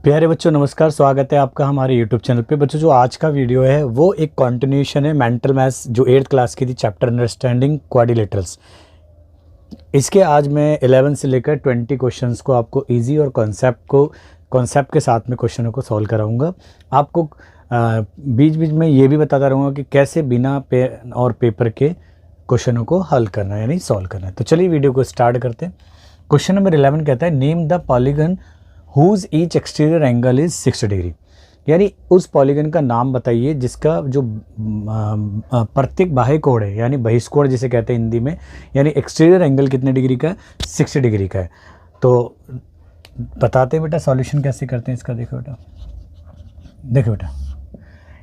प्यारे बच्चों नमस्कार, स्वागत है आपका हमारे यूट्यूब चैनल पे। बच्चों जो आज का वीडियो है वो एक कंटिन्यूशन है मेंटल मैथ्स जो 8th क्लास की थी, चैप्टर अंडरस्टैंडिंग क्वाड्रिलेटरल्स। इसके आज मैं 11 से लेकर 20 क्वेश्चंस को आपको इजी और कॉन्सेप्ट के साथ में क्वेश्चनों को सॉल्व कराऊंगा। आपको बीच बीच में ये भी बताता रहूँगा कि कैसे बिना पेन और पेपर के क्वेश्चनों को हल करना है, यानी सॉल्व करना है। तो चलिए वीडियो को स्टार्ट करते हैं। क्वेश्चन नंबर 11 कहता है name the polygon whose each exterior angle is 60 degree. यानी उस पॉलीगन का नाम बताइए जिसका जो प्रत्येक बाह्य कोण है, यानी बहिष्कोण जिसे कहते हैं हिंदी में, यानी एक्सटीरियर एंगल कितने डिग्री का है, 60 डिग्री का है। तो बताते हैं बेटा सॉल्यूशन कैसे करते हैं इसका। देखो बेटा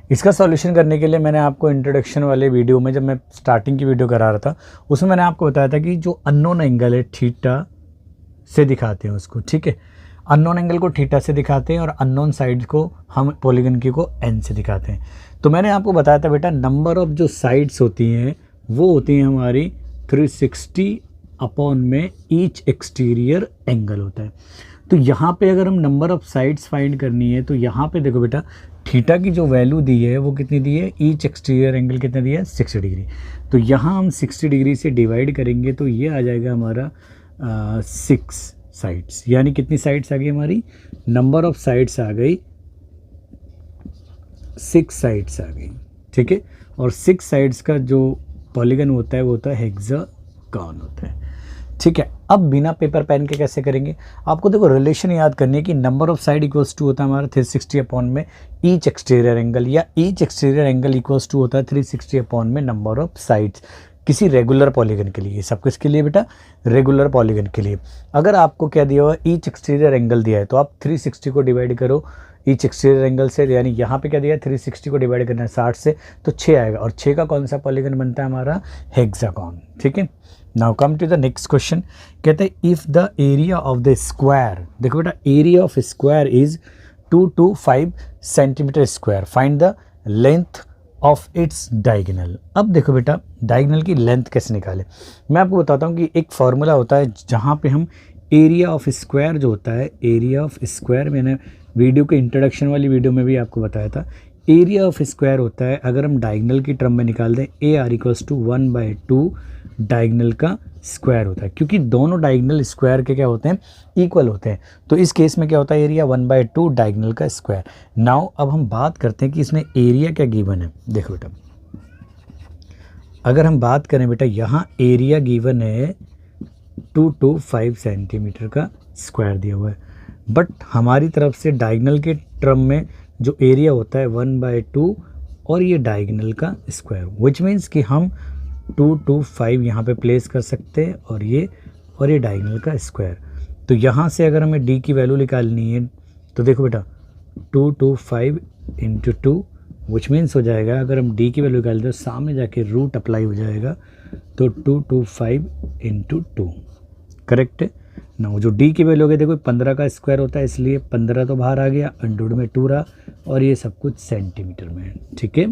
इसका सॉल्यूशन करने के लिए मैंने आपको इंट्रोडक्शन वाले वीडियो में, जब मैं स्टार्टिंग की वीडियो करा रहा था, उसमें मैंने आपको बताया था कि जो अननोन एंगल है थीटा से दिखाते हैं उसको, ठीक है। अननोन एंगल को थीटा से दिखाते हैं और अननोन साइड को हम पॉलीगन की को एन से दिखाते हैं। तो मैंने आपको बताया था बेटा नंबर ऑफ जो साइड्स होती हैं वो होती हैं हमारी 360 अपॉन में ईच एक्सटीरियर एंगल होता है। तो यहाँ पे अगर हम नंबर ऑफ साइड्स फाइंड करनी है तो यहाँ पे देखो बेटा थीटा की जो वैल्यू दी है वो कितनी दी है, ईच एक्सटीरियर एंगल कितना दिया है, 60 डिग्री। तो यहाँ हम 60 डिग्री से डिवाइड करेंगे तो ये आ जाएगा हमारा 6 साइड्स। यानी कितनी साइड्स आ गई हमारी, नंबर ऑफ साइड्स आ गई 6 साइड्स आ गई, ठीक है। और 6 साइड्स का जो पॉलीगन होता है वो होता है हेक्सागन होता है, ठीक है। अब बिना पेपर पेन के कैसे करेंगे, आपको देखो रिलेशन याद करनी है कि number of side equals to होता है हमारा 360 अपॉन में ईच एक्सटीरियर एंगल, या each exterior angle equals to होता है 360 अपॉन में नंबर ऑफ साइड्स किसी रेगुलर पॉलीगन के लिए। सब किसके लिए बेटा, रेगुलर पॉलीगन के लिए। अगर आपको क्या दिया हुआ है, ईच एक्सटीरियर एंगल दिया है, तो आप 360 को डिवाइड करो ईच एक्सटीरियर एंगल से, यानी यहाँ पे क्या दिया है 360 को डिवाइड करना है 60 से, तो 6 आएगा। और 6 का कौन सा पॉलीगन बनता है हमारा, हेक्सागन, ठीक है। Now come to the next question. कहते हैं if the area of the square, देखो बेटा area of square is 2 to 5 centimetre square, find the length of its diagonal. अब देखो बेटा डायगोनल की लेंथ कैसे निकालें, मैं आपको बताता हूँ कि एक फार्मूला होता है जहाँ पे हम एरिया ऑफ स्क्वायर जो होता है, एरिया ऑफ स्क्वायर, मैंने वीडियो के इंट्रोडक्शन वाली वीडियो में भी आपको बताया था, एरिया ऑफ स्क्वायर होता है अगर हम डायगोनल की टर्म में निकाल दें area equals to 1/2 diagonal का स्क्वायर होता है, क्योंकि दोनों डायगोनल स्क्वायर के क्या होते हैं, इक्वल होते हैं। तो इस केस में क्या होता है, एरिया 1/2 डायगोनल का स्क्वायर। नाउ अब हम बात करते हैं कि इसमें एरिया क्या गिवन है। देखो बेटा अगर हम बात करें बेटा, यहाँ एरिया गिवन है 2 to 5 सेंटीमीटर का स्क्वायर दिया हुआ है, बट हमारी तरफ से डायगोनल के टर्म में जो एरिया होता है 1/2 और ये डायगोनल का स्क्वायर, विच मीन्स कि हम 2 to 5 यहाँ पे प्लेस कर सकते हैं और ये डायगोनल का स्क्वायर। तो यहाँ से अगर हमें डी की वैल्यू निकालनी है तो देखो बेटा 2 to 5 × 2 विच मीन्स हो जाएगा, अगर हम डी की वैल्यू निकाल दें तो सामने जाके रूट अप्लाई हो जाएगा, तो 2 to 5 × 2 करेक्ट है ना। जो डी की वैल्यू हो गई देखो 15 का स्क्वायर होता है, इसलिए 15 तो बाहर आ गया, अंडर में 2 रहा, और ये सब कुछ सेंटीमीटर में है, ठीक है,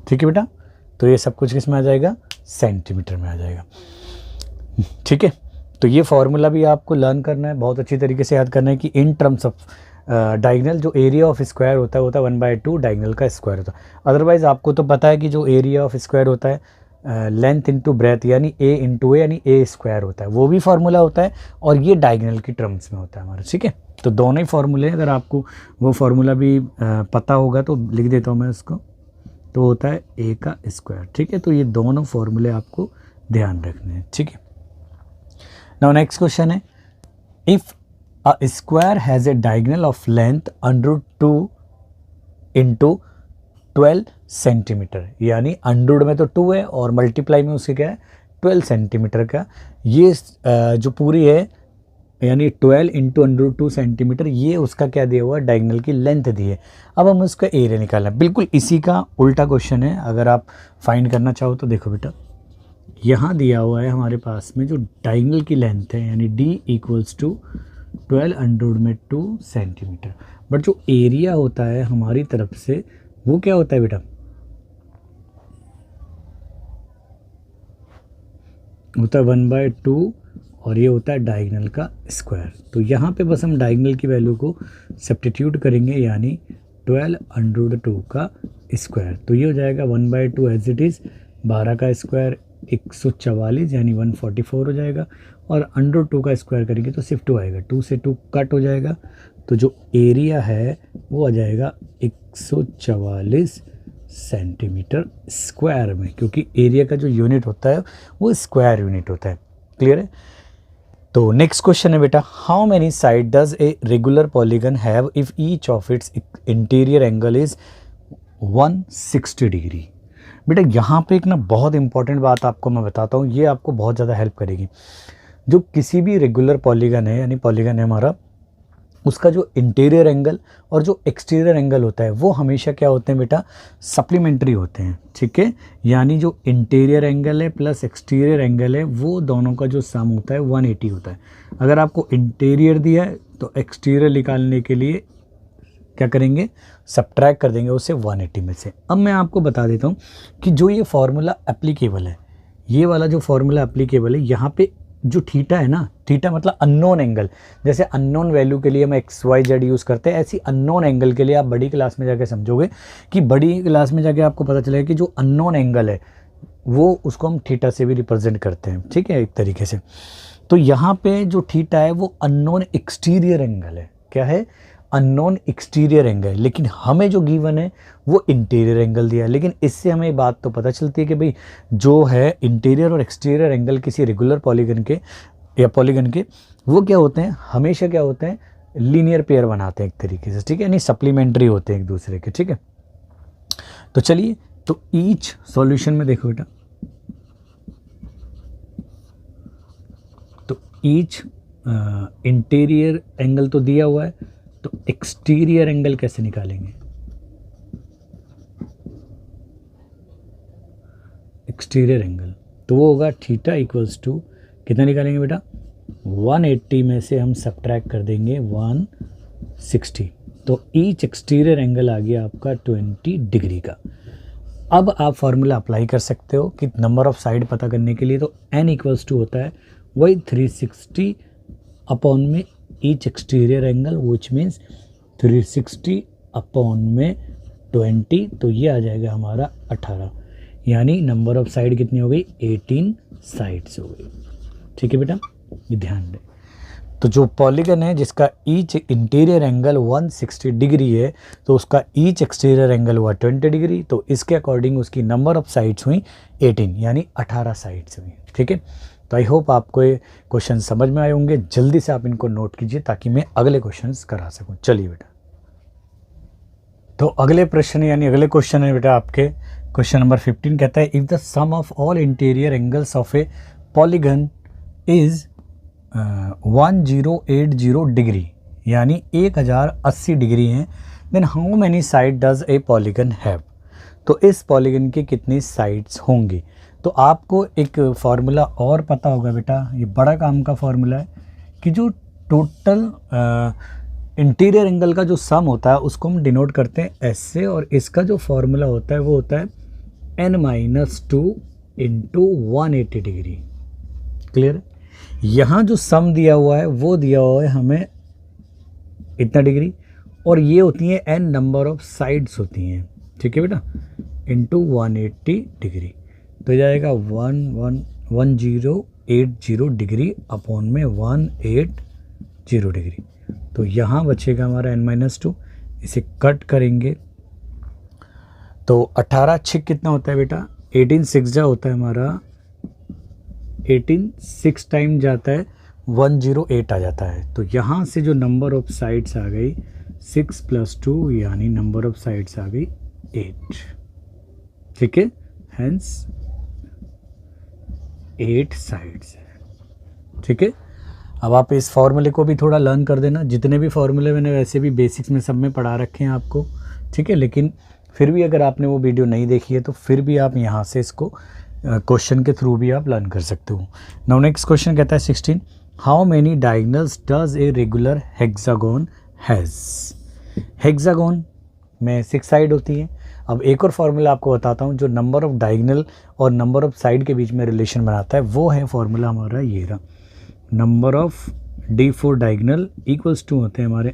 ठीक है बेटा। तो ये सब कुछ किस में आ जाएगा, सेंटीमीटर में आ जाएगा, ठीक है। तो ये फॉर्मूला भी आपको लर्न करना है, बहुत अच्छी तरीके से याद करना है कि इन टर्म्स ऑफ डायगोनल जो एरिया ऑफ स्क्वायर होता है 1/2 डायगोनल का स्क्वायर होता है। अदरवाइज आपको तो पता है कि जो एरिया ऑफ स्क्वायर होता है लेंथ इंटू ब्रेथ, यानी ए इंटू ए, यानी ए स्क्वायर होता है, वो भी फार्मूला होता है, और ये डायगोनल की टर्म्स में होता है हमारा, ठीक है। तो दोनों ही फार्मूले, अगर आपको वो फार्मूला भी पता होगा तो लिख देता हूँ मैं उसको, तो होता है ए का स्क्वायर, ठीक है। तो ये दोनों फार्मूले आपको ध्यान रखने हैं, ठीक है। नाउ नेक्स्ट क्वेश्चन है if a square has a diagonal of length √2 × 12 centimetre, यानी अंडर में तो 2 है और मल्टीप्लाई में उसके क्या है 12 सेंटीमीटर का, ये जो पूरी है यानी 12 × √2 सेंटीमीटर, ये उसका क्या दिया हुआ है, डायगोनल की लेंथ दी है। अब हम उसका एरिया निकालना है, बिल्कुल इसी का उल्टा क्वेश्चन है। अगर आप फाइंड करना चाहो तो देखो बेटा यहाँ दिया हुआ है हमारे पास में जो डायगोनल की लेंथ है, यानी d इक्वल्स टू 12 अंडर में 2 सेंटीमीटर, बट जो एरिया होता है हमारी तरफ से वो क्या होता है बेटा, होता है 1/2 और ये होता है डायगनल का स्क्वायर। तो यहाँ पे बस हम डायगनल की वैल्यू को सब्स्टिट्यूट करेंगे, यानी 12√2 का स्क्वायर। तो ये हो जाएगा 1/2 एज इट इज़, 12 का स्क्वायर 144 यानी 144 हो जाएगा, और √2 का स्क्वायर करेंगे तो सिर्फ 2 आएगा, 2 से 2 कट हो जाएगा। तो जो एरिया है वो आ जाएगा 144 सेंटीमीटर स्क्वायर में, क्योंकि एरिया का जो यूनिट होता है वो स्क्वायर यूनिट होता है। क्लियर है? तो नेक्स्ट क्वेश्चन है बेटा, how many side does A regular polygon have if each of its interior angle is 160 degree. बेटा यहाँ पे एक ना बहुत इंपॉर्टेंट बात आपको मैं बताता हूँ, ये आपको बहुत ज़्यादा हेल्प करेगी। जो किसी भी रेगुलर पॉलीगन है, यानी पॉलीगन है हमारा, उसका जो इंटीरियर एंगल और जो एक्सटीरियर एंगल होता है वो हमेशा क्या होते हैं बेटा, सप्लीमेंट्री होते हैं। ठीक है, यानी जो इंटीरियर एंगल है प्लस एक्सटीरियर एंगल है वो दोनों का जो सम होता है 180 होता है। अगर आपको इंटीरियर दिया है तो एक्सटीरियर निकालने के लिए क्या करेंगे, सब्ट्रैक्ट कर देंगे उससे 180 में से। अब मैं आपको बता देता हूँ कि जो ये फॉर्मूला एप्लीकेबल है, ये वाला जो फॉर्मूला एप्लीकेबल है, यहाँ पे जो थीटा है ना, थीटा मतलब अननोन एंगल, जैसे अननोन वैल्यू के लिए हम XYZ यूज़ करते हैं, ऐसी अननोन एंगल के लिए आप बड़ी क्लास में जाके समझोगे कि बड़ी क्लास में जाके आपको पता चलेगा कि जो अननोन एंगल है वो उसको हम थीटा से भी रिप्रेजेंट करते हैं। ठीक है, एक तरीके से। तो यहाँ पे जो थीटा है वो अननोन एक्सटीरियर एंगल है। क्या है? Unknown exterior angle. लेकिन हमें जो गिवन है वो इंटीरियर एंगल दिया है। लेकिन इससे हमें एक बात तो पता चलती है कि भाई जो है इंटीरियर और एक्सटीरियर एंगल किसी रेगुलर पॉलीगन के या पॉलीगन के वो क्या होते हैं, हमेशा क्या होते हैं, लीनियर पेयर बनाते हैं एक तरीके से। ठीक है, यानी सप्लीमेंट्री होते हैं एक दूसरे के। ठीक है, तो चलिए, तो ईच सॉल्यूशन में देखो बेटा, तो ईच इंटीरियर एंगल तो दिया हुआ है, तो एक्सटीरियर एंगल कैसे निकालेंगे? एक्सटीरियर एंगल तो वो होगा थीटा इक्वल्स टू कितना निकालेंगे बेटा, 180 में से हम सब्ट्रैक्ट कर देंगे 160। तो ईच एक्सटीरियर एंगल आ गया आपका 20 डिग्री का। अब आप फॉर्मूला अप्लाई कर सकते हो कि नंबर ऑफ साइड पता करने के लिए, तो n इक्वल्स टू होता है वही 360 अपॉन में each exterior angle, which means 360 upon में 20, तो ये आ जाएगा हमारा 18, यानी नंबर ऑफ साइड कितनी हो गई, 18 साइड्स हो गई। ठीक है बेटा, ये ध्यान दें। तो जो पॉलीगन है जिसका ईच इंटीरियर एंगल 160 डिग्री है, तो उसका ईच एक्सटीरियर एंगल हुआ 20 डिग्री, तो इसके अकॉर्डिंग उसकी नंबर ऑफ साइड्स हुई 18, यानी 18 साइड्स हुई। ठीक है, तो आई होप आपको ये क्वेश्चन समझ में आए होंगे। जल्दी से आप इनको नोट कीजिए ताकि मैं अगले क्वेश्चंस करा सकूं। चलिए बेटा, तो अगले प्रश्न यानी अगले क्वेश्चन है बेटा आपके क्वेश्चन नंबर 15, कहता है if the sum of all interior angles of a polygon is 1080 degree, यानी 1080 डिग्री हैं, then how many side does a polygon have. तो इस पॉलीगन के कितनी साइड्स होंगी? तो आपको एक फार्मूला और पता होगा बेटा, ये बड़ा काम का फार्मूला है कि जो टोटल इंटीरियर एंगल का जो सम होता है उसको हम डिनोट करते हैं एस से, और इसका जो फार्मूला होता है वो होता है n-2 इंटू 180 डिग्री। क्लियर? यहाँ जो सम दिया हुआ है वो दिया हुआ है हमें इतना डिग्री, और ये होती है n नंबर ऑफ साइड्स होती हैं। ठीक है बेटा, इंटू 180 डिग्री, तो जाएगा 1080 डिग्री अपॉन में 180 डिग्री। तो यहाँ बचेगा हमारा n-2, इसे कट करेंगे तो 18 6 कितना होता है बेटा, 18 6 जा होता है हमारा, 18 6 टाइम जाता है 108 आ जाता है। तो यहाँ से जो नंबर ऑफ साइड्स आ गई 6 + 2, यानी नंबर ऑफ साइड्स आ गई 8। ठीक है, हेंस 8 साइड्स है। ठीक है, अब आप इस फॉर्मूले को भी थोड़ा लर्न कर देना। जितने भी फॉर्मूले मैंने वैसे भी बेसिक्स में सब में पढ़ा रखे हैं आपको। ठीक है, लेकिन फिर भी अगर आपने वो वीडियो नहीं देखी है तो फिर भी आप यहाँ से इसको क्वेश्चन के थ्रू भी आप लर्न कर सकते हो। नाउ नेक्स्ट क्वेश्चन कहता है 16, how many diagonals does a regular hexagon has. Hexagon में 6 साइड होती है। अब एक और फार्मूला आपको बताता हूँ जो नंबर ऑफ डायगोनल और नंबर ऑफ साइड के बीच में रिलेशन बनाता है, वो है फार्मूला हमारा ये रहा, number of D4 diagonal equals to होते हैं हमारे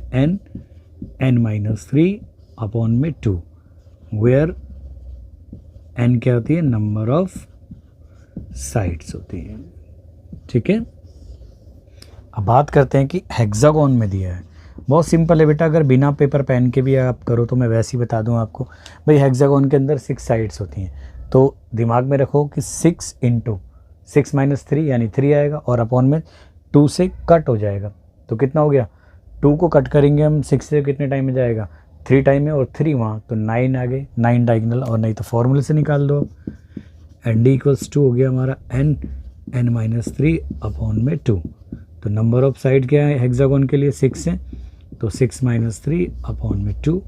n-3 अपॉन में 2, वेयर n क्या होती है, नंबर ऑफ साइड्स होती है। ठीक है, अब बात करते हैं कि हेक्सागोन में दिया है। बहुत सिंपल है बेटा, अगर बिना पेपर पेन के भी आप करो तो मैं वैसे ही बता दूं आपको। भाई हेक्सागोन के अंदर 6 साइड्स होती हैं, तो दिमाग में रखो कि 6 इंटू 6 माइनस 3 यानी 3 आएगा, और अपॉन में 2 से कट हो जाएगा, तो कितना हो गया, 2 को कट करेंगे हम 6 से, कितने टाइम में जाएगा, 3 टाइम में, और 3 वहाँ, तो 9 आ गए, 9 डायगनल, और नहीं तो फॉर्मूले से निकाल दो अब। एन डी इक्वल्स 2 हो गया हमारा n-3 अपॉन में 2। तो नंबर ऑफ साइड क्या है हेक्सागोन के लिए, 6 है, तो 6 माइनस 3 अपॉन में 2।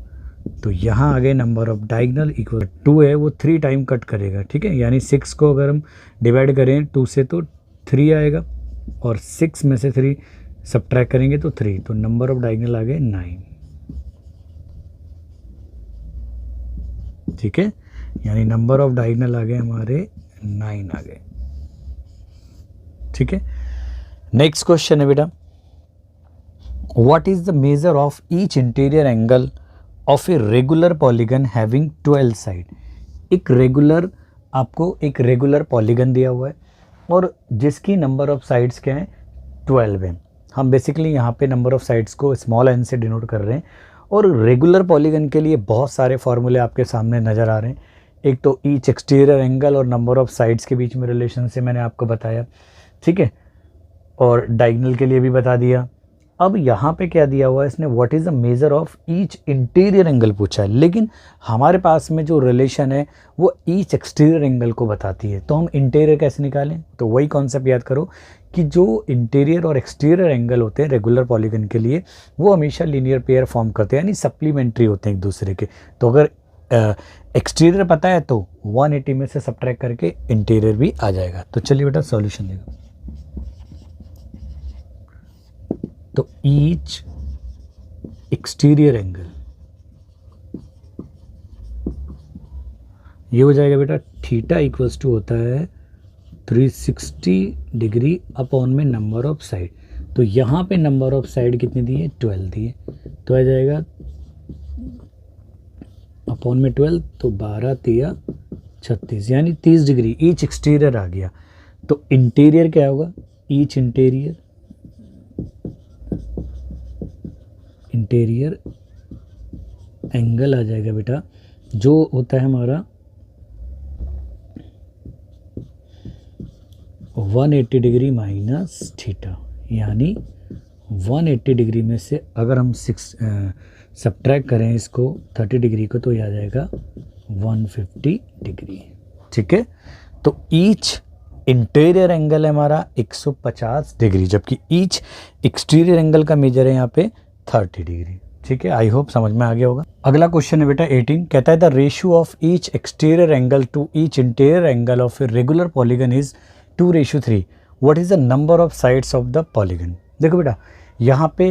तो यहाँ आ गए नंबर ऑफ डायगनल इक्वल 2 है, वो 3 टाइम कट करेगा। ठीक है, यानी 6 को अगर हम डिवाइड करें 2 से तो 3 आएगा, और 6 में से 3 सब्ट्रैक्ट करेंगे तो 3, तो नंबर ऑफ डायगनल आ गए 9। ठीक है, यानी नंबर ऑफ डायगनल आ गए हमारे 9 आ गए। ठीक है, नेक्स्ट क्वेश्चन है बेटा, what is the measure of each interior angle of a regular polygon having 12 side. एक रेगुलर, आपको एक रेगुलर पॉलीगन दिया हुआ है और जिसकी नंबर ऑफ साइड्स क्या है, 12 है। हम बेसिकली यहाँ पे नंबर ऑफ साइड्स को स्मॉल एन से डिनोट कर रहे हैं, और रेगुलर पॉलीगन के लिए बहुत सारे फॉर्मूले आपके सामने नज़र आ रहे हैं। एक तो ईच एक्सटीरियर एंगल और नंबर ऑफ साइड्स के बीच में रिलेशन से मैंने आपको बताया। ठीक है, और डायगनल के लिए भी बता दिया। अब यहाँ पे क्या दिया हुआ है इसने, what is the measure of each interior angle पूछा है, लेकिन हमारे पास में जो रिलेशन है वो ईच एक्सटीरियर एंगल को बताती है। तो हम इंटीरियर कैसे निकालें, तो वही कॉन्सेप्ट याद करो कि जो इंटीरियर और एक्सटीरियर एंगल होते हैं रेगुलर पॉलीगन के लिए, वो हमेशा लीनियर पेयर फॉर्म करते हैं, यानी सप्लीमेंट्री होते हैं एक दूसरे के। तो अगर एक्सटीरियर पता है तो 180 में से सब्ट्रैक्ट करके इंटीरियर भी आ जाएगा। तो चलिए बेटा सॉल्यूशन देखो। तो ईच एक्सटीरियर एंगल ये हो जाएगा बेटा, थीटा इक्वल्स टू होता है 360 डिग्री अपॉन में नंबर ऑफ साइड। तो यहाँ पे नंबर ऑफ साइड कितनी दी है, 12 दी है, तो आ जाएगा अपॉन में 12, तो 12 तिया 36, यानी 30 डिग्री ईच एक्सटीरियर आ गया। तो इंटीरियर क्या होगा, ईच इंटीरियर एंगल आ जाएगा बेटा, जो होता है हमारा 180 डिग्री माइनस थीटा, यानी 180 डिग्री में से अगर हम सब्ट्रैक्ट करें इसको 30 डिग्री को, तो ये आ जाएगा 150 डिग्री। ठीक है, तो ईच इंटीरियर एंगल है हमारा 150 डिग्री, जबकि ईच एक्सटीरियर एंगल का मेजर है यहाँ पे 30 डिग्री। ठीक है, आई होप समझ में आ गया होगा। अगला क्वेश्चन है बेटा 18, कहता है the ratio of each exterior angle to each interior angle of a regular polygon is 2:3। What is the number of sides of the polygon. देखो बेटा, यहाँ पे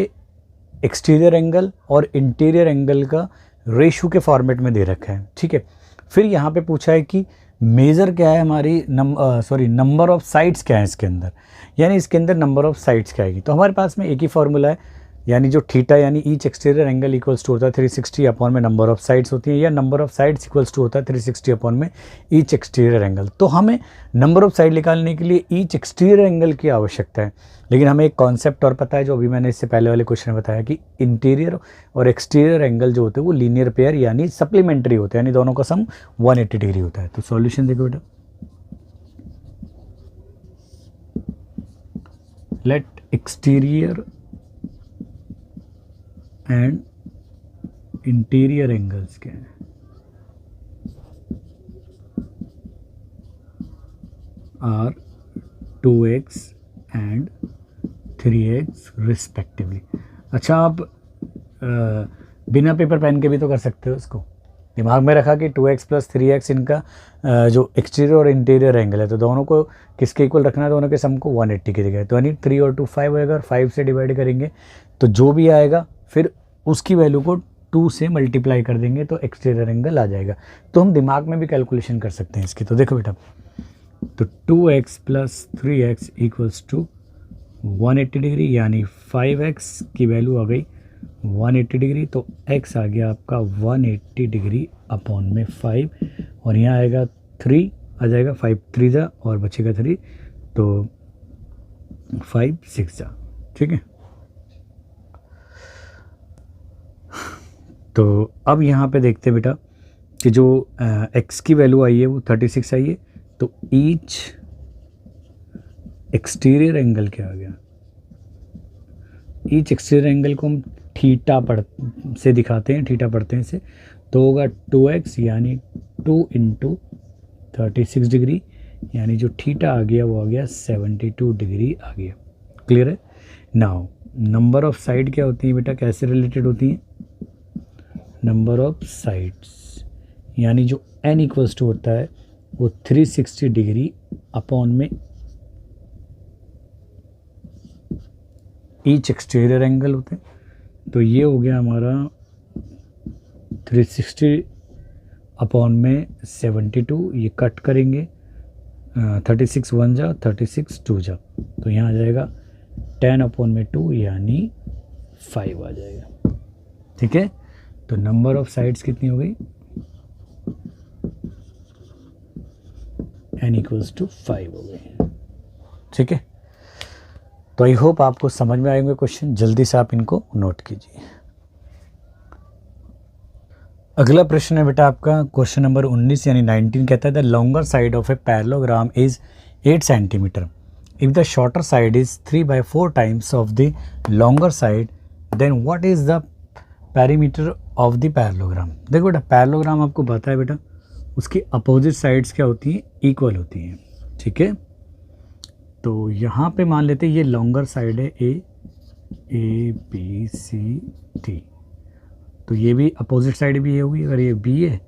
एक्सटीरियर एंगल और इंटीरियर एंगल का रेशियो के फॉर्मेट में दे रखा है। ठीक है, फिर यहाँ पे पूछा है कि मेज़र क्या है हमारी, नंबर ऑफ साइड्स क्या है इसके अंदर, यानी इसके अंदर नंबर ऑफ साइड्स क्या आएगी। तो हमारे पास में एक ही फॉर्मूला है, यानी जो थीटा यानी each exterior angle equals to होता है 360 अपॉन में नंबर ऑफ साइड्स होती है, या number of sides equals to होता है 360 अपॉन में ईच एक्सटीरियर एंगल। तो हमें नंबर ऑफ साइड निकालने के लिए ईच एक्सटीरियर एंगल की आवश्यकता है, लेकिन हमें एक कॉन्सेप्ट और पता है जो अभी मैंने इससे पहले वाले क्वेश्चन में बताया कि इंटीरियर और एक्सटीरियर एंगल जो होते हैं वो लीनियर पेयर यानी सप्लीमेंट्री होते हैं, यानी दोनों का सम 180 डिग्री होता है। तो सॉल्यूशन देखो बेटा, let exterior and interior angles क्या है, are 2x and 3x respectively. अच्छा, आप बिना पेपर पेन के भी तो कर सकते हो इसको। दिमाग में रखा कि 2x प्लस 3x इनका जो एक्सटीरियर और इंटीरियर एंगल है, तो दोनों को किसके इक्वल रखना है, दोनों के सम को 180 के देगा। तो यानी 3 और 2 5 होएगा, और 5 से डिवाइड करेंगे तो जो भी आएगा फिर उसकी वैल्यू को 2 से मल्टीप्लाई कर देंगे तो एक्सटीरियर एंगल आ जाएगा। तो हम दिमाग में भी कैलकुलेशन कर सकते हैं इसकी। तो देखो बेटा, तो 2x plus 3x equals to 180 degree, यानी 5x की वैल्यू आ गई 180 डिग्री, तो x आ गया आपका 180 डिग्री अपॉन में 5, और यहाँ आएगा 3 आ जाएगा, 5 3 जा और बचेगा 3, तो 5 6 जा। ठीक है, तो अब यहाँ पे देखते हैं बेटा कि जो x की वैल्यू आई है वो 36 आई है, तो ईच एक्सटीरियर एंगल क्या आ गया, ईच एक्सटीरियर एंगल को हम थीटा से दिखाते हैं, थीटा पढ़ते हैं इसे, तो होगा 2x यानी 2 इंटू 36 डिग्री, यानी जो थीटा आ गया वो आ गया 72 डिग्री आ गया। क्लियर है। नाउ नंबर ऑफ साइड क्या होती है बेटा, कैसे रिलेटेड होती है, नंबर ऑफ साइड्स, यानी जो n इक्वल्स टू होता है वो 360 डिग्री अपॉन में ईच एक्सटीरियर एंगल होते हैं, तो ये हो गया हमारा 360 अपॉन में 72, ये कट करेंगे 36 1 जा 36 2 जा, तो यहाँ आ जाएगा 10 अपॉन में 2 यानी 5 आ जाएगा। ठीक है, तो नंबर ऑफ साइड्स कितनी हो गई, n इक्वल्स टू 5 हो गई। ठीक है, तो आई होप आपको समझ में आएंगे क्वेश्चन, जल्दी से आप इनको नोट कीजिए। अगला प्रश्न है बेटा आपका क्वेश्चन नंबर 19 यानी 19, कहता है the longer side of a parallelogram is 8 centimetre, if the shorter side is 3/4 times of the longer side, then what is the perimeter of the parallelogram. देखो बेटा पैरेललोग्राम आपको पता है बेटा, उसकी अपोजिट साइड्स क्या होती हैं, इक्वल होती हैं। ठीक है, तो यहाँ पे मान लेते हैं ये लॉन्गर साइड है ए बी सी डी, तो ये भी अपोजिट साइड भी ये होगी, अगर ये बी है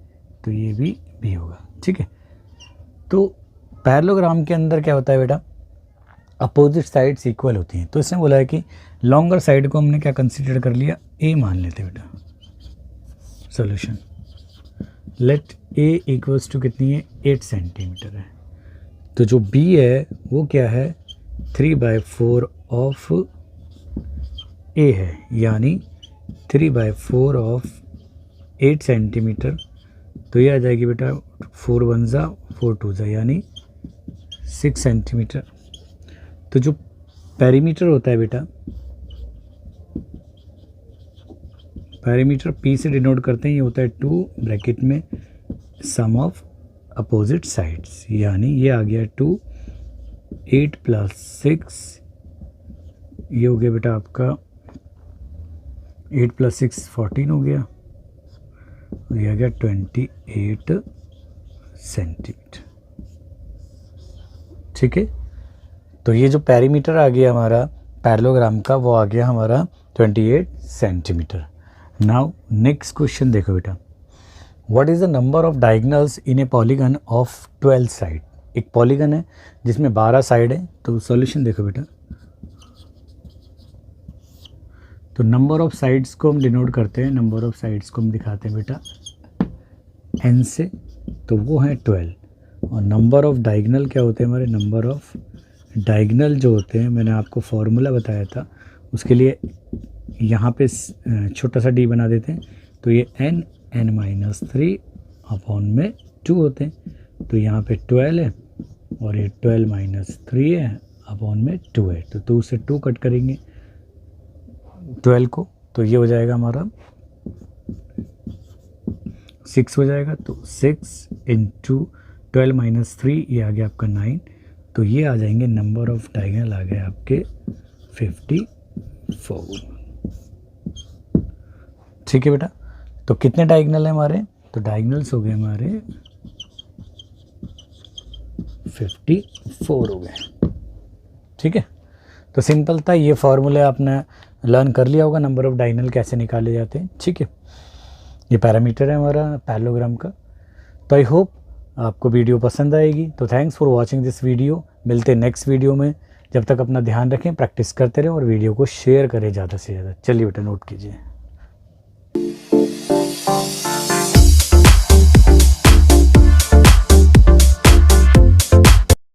तो ये भी बी होगा। ठीक है, तो पैरेललोग्राम के अंदर क्या होता है बेटा, अपोजिट साइड्स इक्वल होती हैं, तो इसने बोला है कि लॉन्गर साइड को हमने क्या कंसीडर कर लिया, ए मान लेते बेटा। Solution, let a equals to कितनी है, 8 सेंटीमीटर है, तो जो बी है वो क्या है 3/4 ऑफ ए है, यानी 3/4 ऑफ 8 सेंटीमीटर, तो ये आ जाएगी बेटा 4 1 जा 4 2 जा यानी 6 सेंटीमीटर। तो जो पेरीमीटर होता है बेटा, पेरीमीटर पी से डिनोट करते हैं, ये होता है 2 ब्रैकेट में सम ऑफ अपोजिट साइड्स, यानी ये आ गया 2 8 + 6, ये हो गया बेटा आपका 8 + 6 14 हो गया, ये आ गया 28 सेंटीमीटर। ठीक है, तो ये जो पेरीमीटर आ गया हमारा पैरेललोग्राम का वो आ गया हमारा 28 सेंटीमीटर। नाउ नेक्स्ट क्वेश्चन देखो बेटा, what is the number of diagonals in A polygon of 12 side. एक पॉलीगन है जिसमें 12 साइड है, तो सॉल्यूशन देखो बेटा, तो नंबर ऑफ साइड्स को हम डिनोट करते हैं, नंबर ऑफ साइड्स को हम दिखाते हैं बेटा n से, तो वो है 12, और नंबर ऑफ डायगोनल क्या होते हैं हमारे, नंबर ऑफ डायगोनल जो होते हैं मैंने आपको फॉर्मूला बताया था, उसके लिए यहाँ पे छोटा सा d बना देते हैं, तो ये n-3 अपॉन में 2 होते हैं, तो यहाँ पे 12 है और ये 12 - 3 है अपॉन में 2 है, तो 2 से 2 कट करेंगे 12 को, तो ये हो जाएगा हमारा 6 हो जाएगा, तो 6 × 12 - 3 ये आ गया आपका 9, तो ये आ जाएंगे नंबर ऑफ डायगोनल आ गए आपके 54। ठीक है बेटा, तो कितने डायगोनल है हमारे, तो डायगोनल्स हो गए हमारे 54 हो गए। ठीक है, तो सिंपल था, ये फार्मूला आपने लर्न कर लिया होगा, नंबर ऑफ डायगोनल कैसे निकाले जाते हैं। ठीक है, ये पैरामीटर है हमारा पैरेललोग्राम का। तो आई होप आपको वीडियो पसंद आएगी, तो thanks for watching this video. मिलते हैं नेक्स्ट वीडियो में, जब तक अपना ध्यान रखें, प्रैक्टिस करते रहें और वीडियो को शेयर करें ज़्यादा से ज़्यादा। चलिए बेटा नोट कीजिए।